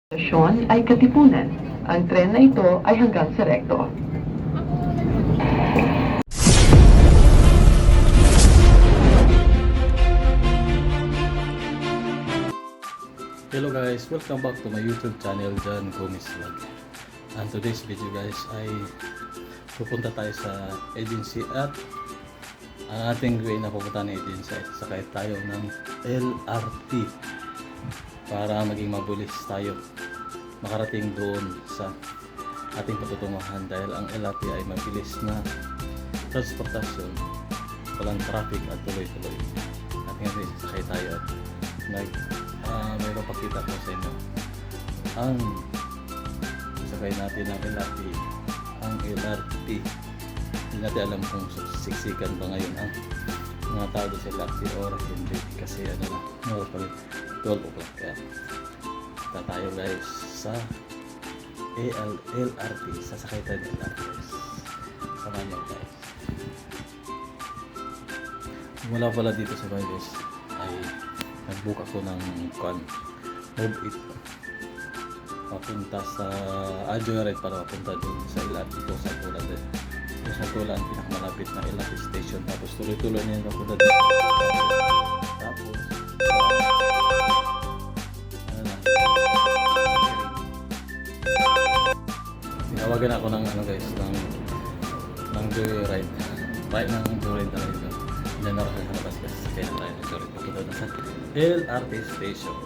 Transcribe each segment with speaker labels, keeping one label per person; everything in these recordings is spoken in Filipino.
Speaker 1: Stasyon ay Katipunan. Ang tren na ito ay hanggang sa Recto.
Speaker 2: Hello guys, welcome back to my YouTube channel, John Gomez Vlog. And today's video guys ay pupunta tayo sa agency at ang ating way na pupunta ng agency ay sakay tayo ng LRT para maging mabilis tayo makarating doon sa ating patutunguhan dahil ang LRT ay mabilis na transportasyon, walang traffic at tuloy-tuloy. At ngayon sakay tayo at may papakita ko sa inyo ang sakay natin ng LRT. Ang LRT, hindi natin alam kung siksikan ba ngayon ang mga tao sa LRT or hindi kasi ano na, 12 o'clock kaya tayo guys sa LRT, sasakay tayo ng LRT guys, sama nyo guys. Mula pala dito sa bahay guys ay nag-book ako ng Move It papunta sa Joyride para papunta doon sa LRT ko sa Tula din. Sa Tula ang pinakamalapit na LRT station, tapos tuloy-tuloy na yun papunta doon. Tapos tinawagan ako ng guys ng Joyride, right ng Joyride na rin. Diyan ako sa labas kasi sakay na tayo ng Joyride papunta na sa LRT station.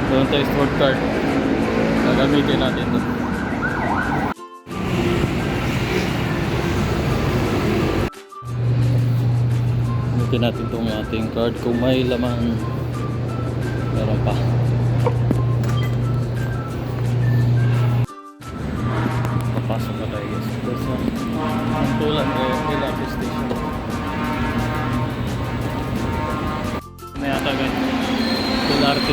Speaker 2: Doon tayo sport card, gagamitin natin doon. Gamitin natin itong ating card kung may laman. Meron pa. Papasok na tayo guys ito sa Tulan LRT station. May ata guys LRT.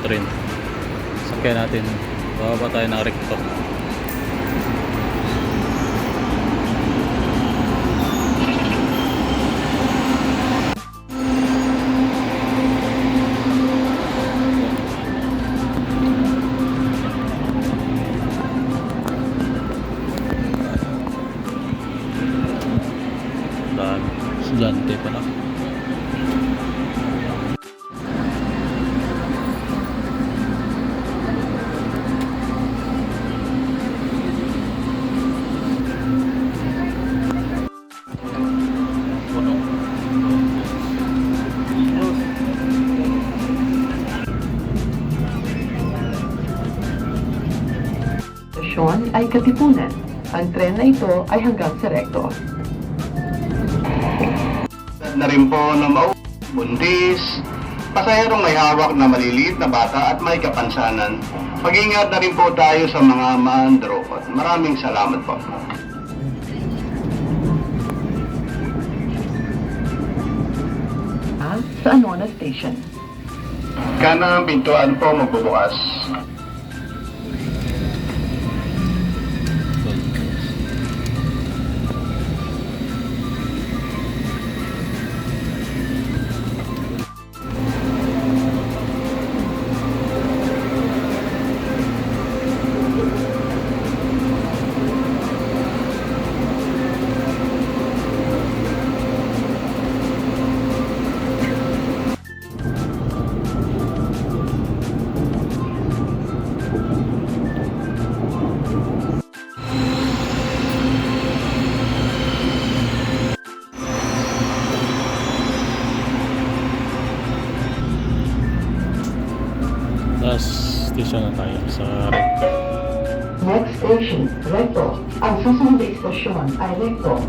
Speaker 2: Train. Sakyan natin. Bababa tayo ng Recto. Dan estudyante pala.
Speaker 1: Stasyon ay Katipunan. Ang tren na ito ay hanggang sa Recto.
Speaker 3: Na rin po na buntis, pasaherong may hawak na maliliit na bata at may kapansanan. Mag-ingat na rin po tayo sa mga mandrokot. Maraming salamat po.
Speaker 1: Sa Anona Station.
Speaker 3: Kanang pintuan po magbubukas.
Speaker 2: station na tayo sa Recto.
Speaker 1: Next station, Recto. Ang susunod na istasyon ay Recto.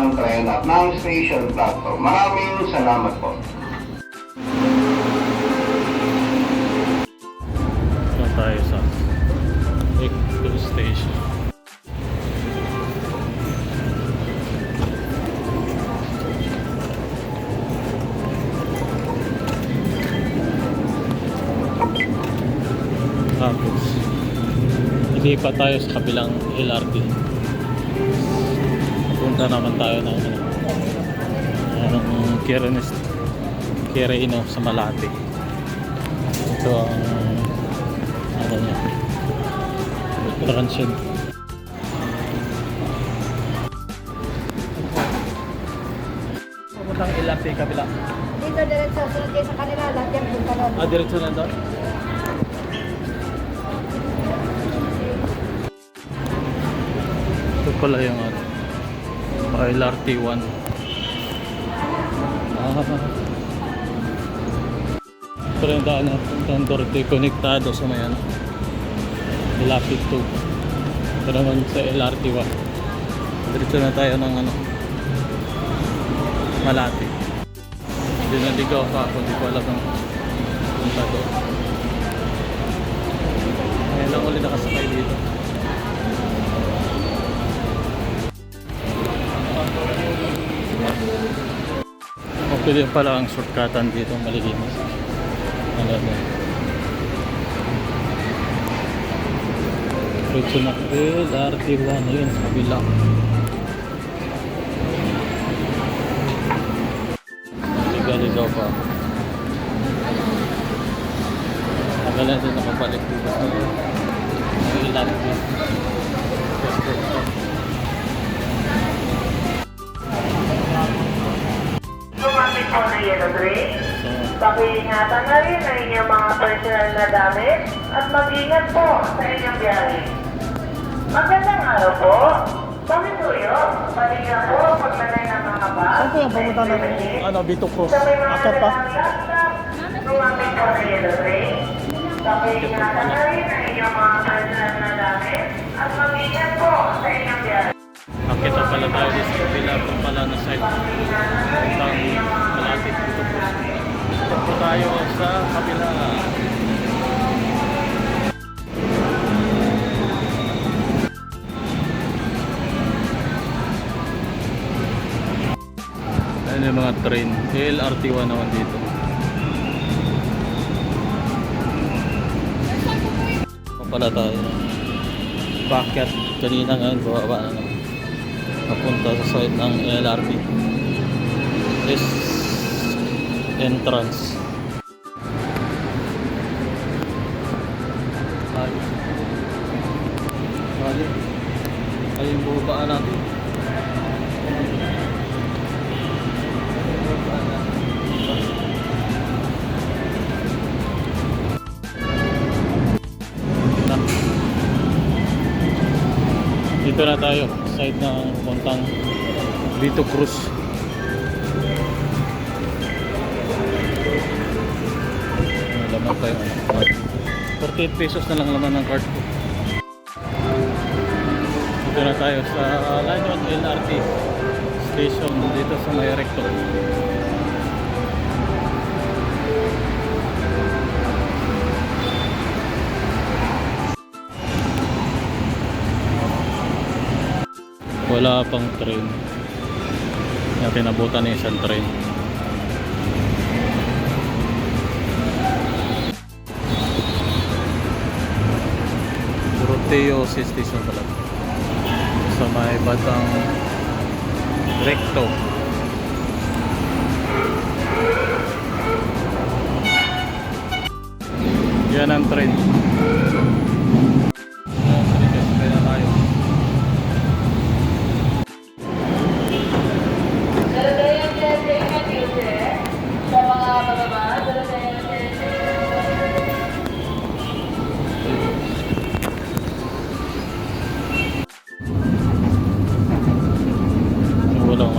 Speaker 3: ng tren at ng station platform. Maraming salamat po.
Speaker 2: Ito tayo sa Recto Station. Tapos hindi pa tayo sa kabilang LRT. Punta naman tayo ng Quirino sa Malate. Ito ang ano niya, transient. Papuntang LRT kabila.
Speaker 4: Dito diretso, sunod kayo sa kanila, lahat yan punta doon.
Speaker 2: Diretso na doon. Ito pala yung LRT 1. Ito rin yung daan ng Dorte, konektado sa may Lapid 2. Ito naman sa LRT 1. Diretso na tayo ng Malate. Hindi naligaw pa ako, hindi ko alam ang punta doon. Ngayon lang ulit nakasakay dito. Okay din pala ang shortcutan dito, maligimas. Alam mo. Diretso na LRT 1 yun, sa kabila. Ligaw pa. Tagal na din nakabalik dito sa LRT.
Speaker 5: Gumamit po ng yellow train. Pakiingatan na rin ang inyong mga personal na gamit at mag-ingat po sa inyong biyahe. Magandang araw po. Pamituyo, palinga po paglalay ng mga bag.
Speaker 2: Saan ko yung pumunta ng Vito Cruz?
Speaker 5: Sa may mga
Speaker 2: Akat pa?
Speaker 5: dalang laptop, gumamit po ng yellow train. Pakiingatan na rin ang inyong mga personal na gamit at mag-ingat po sa inyong biyahe.
Speaker 2: Nakita pala tayo dito sa kabila po pala na side. Puntang Malate Vito Cruz. Ito tayo sa kabila. Ayan yung mga train. LRT 1 naman dito. Pala tayo. Bakit kanina ngayon bababa na naman. Napunta sa side ng LRT. This entrance. Ay yung bubaan natin. Dito na tayo, side ng puntang Vito Cruz. Laman tayo. 48 pesos na lang laman ng card ko. Dito na tayo sa Line 1 LRT station dito sa may Recto. Wala pang train. Natin nabutan na isang train. Roteo station pala. Sa may batang Recto. Yan ang train. Kaya tayo.
Speaker 5: Sa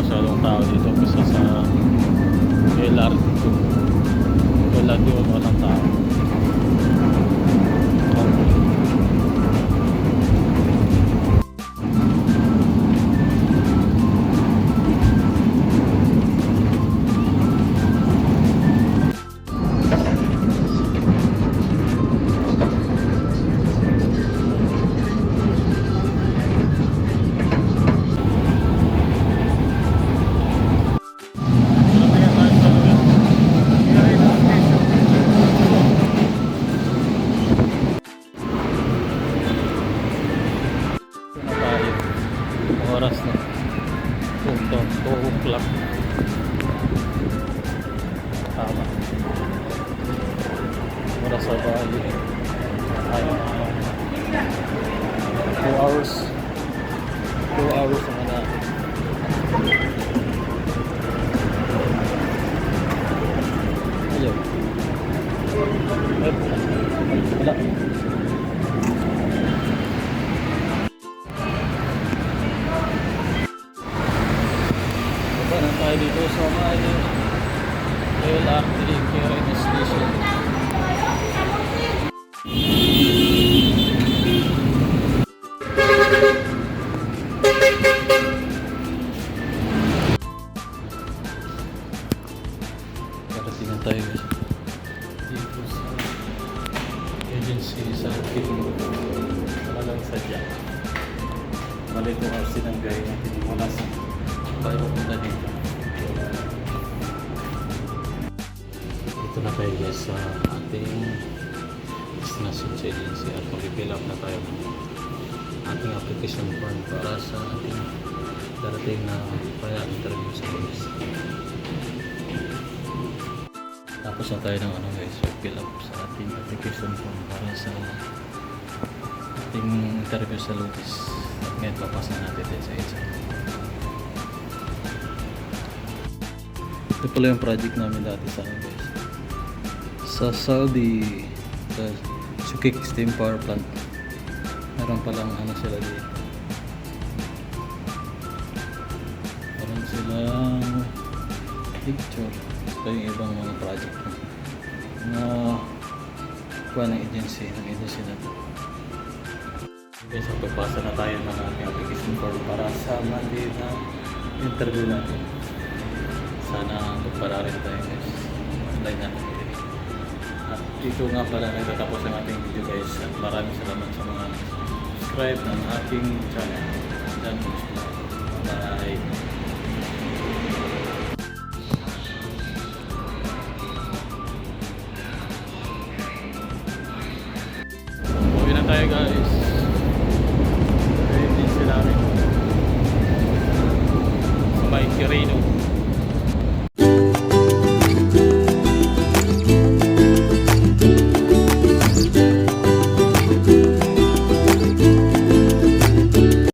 Speaker 2: masyadong tao dito kasi sa LRT2. Wala doon, walang tao. Okay. Na tayo. Oras na. Punto. 2 o'clock. Tama. Oras sa bahay. Ay. 2 hours. 2 hours na natin. Ayaw. Wala. Baba na tayo dito sa may LRT Quirino Station. Karatingan tayo guys. Dito sa agency sa Quirino. Talagang sadya. Malito ang sinanggay natin mula sa bago punta dito. Ito na tayo guys sa ating destination sa agency at mag-fill up na tayo ng ating application form para sa ating darating na interview sa police. Tapos na tayo ng guys, fill up sa ating application form para sa ating interview sa Lugis. At ngayon papasa natin din sa HR. Ito pala yung project namin dati sa guys. Sa Saudi, sa Sukik Steam Power Plant. Meron palang sila dito. Meron silang picture. Ito yung ibang mga project na kuha ng agency na ito. Okay, so pagpasa na tayo ng ating application form para sa Monday na interview natin. Sana magpara rin tayo guys. Online natin. At dito nga pala nagtatapos ang ating video guys. At maraming salamat sa mga subscribe ng ating channel. Dan Muslim. Bye! Uwi na tayo guys. Ready sila rin. Sa may Quirino.